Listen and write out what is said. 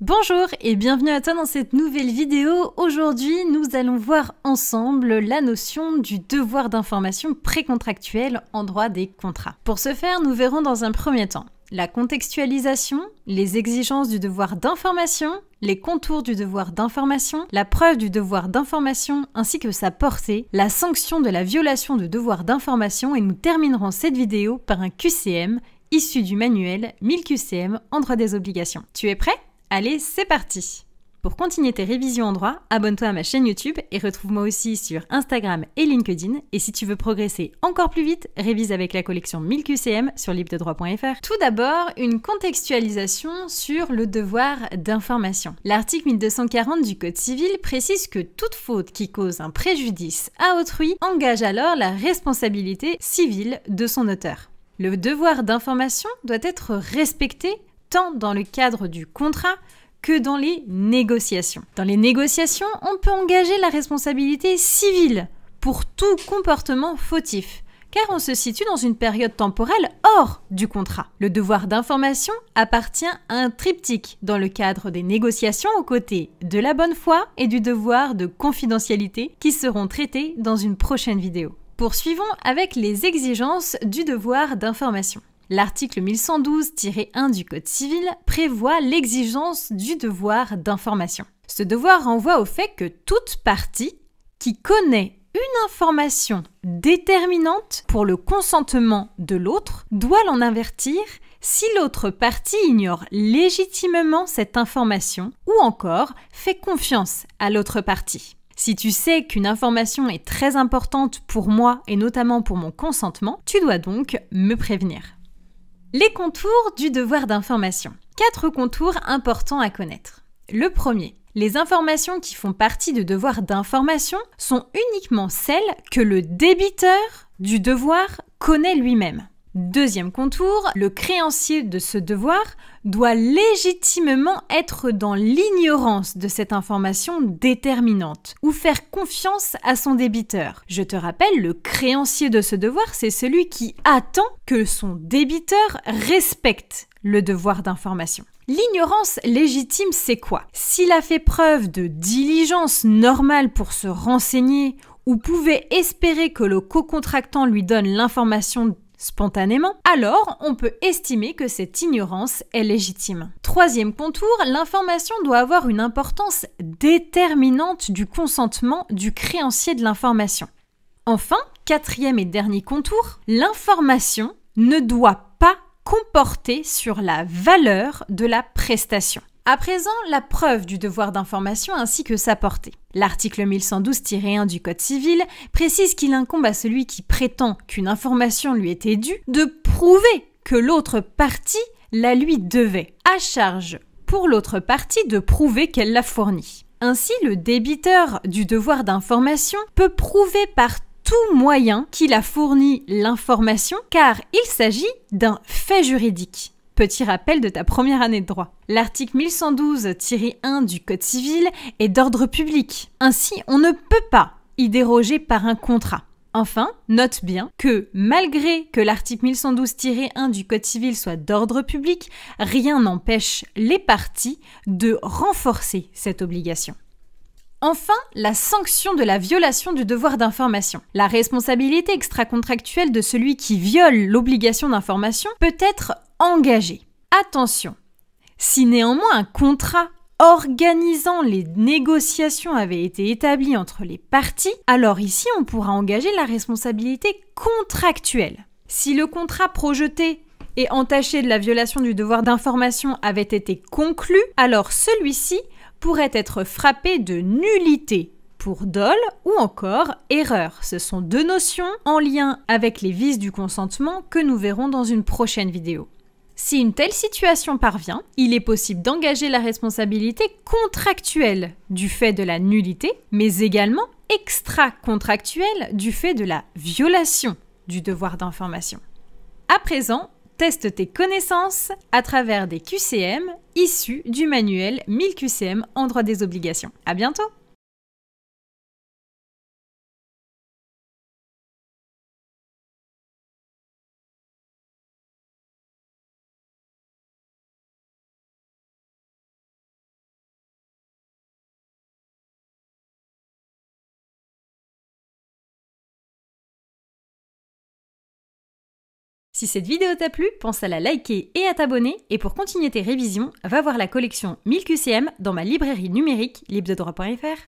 Bonjour et bienvenue à toi dans cette nouvelle vidéo. Aujourd'hui, nous allons voir ensemble la notion du devoir d'information précontractuel en droit des contrats. Pour ce faire, nous verrons dans un premier temps la contextualisation, les exigences du devoir d'information, les contours du devoir d'information, la preuve du devoir d'information ainsi que sa portée, la sanction de la violation de devoir d'information et nous terminerons cette vidéo par un QCM issu du manuel 1000 QCM en droit des obligations. Tu es prêt ? Allez, c'est parti! Pour continuer tes révisions en droit, abonne-toi à ma chaîne YouTube et retrouve-moi aussi sur Instagram et LinkedIn. Et si tu veux progresser encore plus vite, révise avec la collection 1000 QCM sur libredroit.fr. Tout d'abord, une contextualisation sur le devoir d'information. L'article 1240 du Code civil précise que toute faute qui cause un préjudice à autrui engage alors la responsabilité civile de son auteur. Le devoir d'information doit être respecté tant dans le cadre du contrat que dans les négociations. Dans les négociations, on peut engager la responsabilité civile pour tout comportement fautif, car on se situe dans une période temporelle hors du contrat. Le devoir d'information appartient à un triptyque dans le cadre des négociations aux côtés de la bonne foi et du devoir de confidentialité qui seront traités dans une prochaine vidéo. Poursuivons avec les exigences du devoir d'information. L'article 1112-1 du Code civil prévoit l'exigence du devoir d'information. Ce devoir renvoie au fait que toute partie qui connaît une information déterminante pour le consentement de l'autre doit l'en avertir si l'autre partie ignore légitimement cette information ou encore fait confiance à l'autre partie. Si tu sais qu'une information est très importante pour moi et notamment pour mon consentement, tu dois donc me prévenir. Les contours du devoir d'information. 4 contours importants à connaître. Le premier, les informations qui font partie du devoir d'information sont uniquement celles que le débiteur du devoir connaît lui-même. Deuxième contour, le créancier de ce devoir doit légitimement être dans l'ignorance de cette information déterminante ou faire confiance à son débiteur. Je te rappelle, le créancier de ce devoir, c'est celui qui attend que son débiteur respecte le devoir d'information. L'ignorance légitime, c'est quoi? S'il a fait preuve de diligence normale pour se renseigner ou pouvait espérer que le co-contractant lui donne l'information spontanément, alors on peut estimer que cette ignorance est légitime. Troisième contour, l'information doit avoir une importance déterminante du consentement du créancier de l'information. Enfin, quatrième et dernier contour, l'information ne doit pas comporter sur la valeur de la prestation. À présent, la preuve du devoir d'information ainsi que sa portée. L'article 1112-1 du Code civil précise qu'il incombe à celui qui prétend qu'une information lui était due de prouver que l'autre partie la lui devait. À charge pour l'autre partie de prouver qu'elle l'a fournie. Ainsi, le débiteur du devoir d'information peut prouver par tout moyen qu'il a fourni l'information car il s'agit d'un fait juridique. Petit rappel de ta première année de droit. L'article 1112-1 du Code civil est d'ordre public. Ainsi, on ne peut pas y déroger par un contrat. Enfin, note bien que malgré que l'article 1112-1 du Code civil soit d'ordre public, rien n'empêche les parties de renforcer cette obligation. Enfin, la sanction de la violation du devoir d'information. La responsabilité extracontractuelle de celui qui viole l'obligation d'information peut être engagée. Attention, si néanmoins un contrat organisant les négociations avait été établi entre les parties, alors ici on pourra engager la responsabilité contractuelle. Si le contrat projeté et entaché de la violation du devoir d'information avait été conclu, alors celui-ci pourrait être frappé de nullité pour dol ou encore erreur. Ce sont deux notions en lien avec les vices du consentement que nous verrons dans une prochaine vidéo. Si une telle situation parvient, il est possible d'engager la responsabilité contractuelle du fait de la nullité, mais également extra-contractuelle du fait de la violation du devoir d'information. À présent, teste tes connaissances à travers des QCM issus du manuel 1000 QCM en droit des obligations. À bientôt! Si cette vidéo t'a plu, pense à la liker et à t'abonner. Et pour continuer tes révisions, va voir la collection 1000 QCM dans ma librairie numérique librededroit.fr.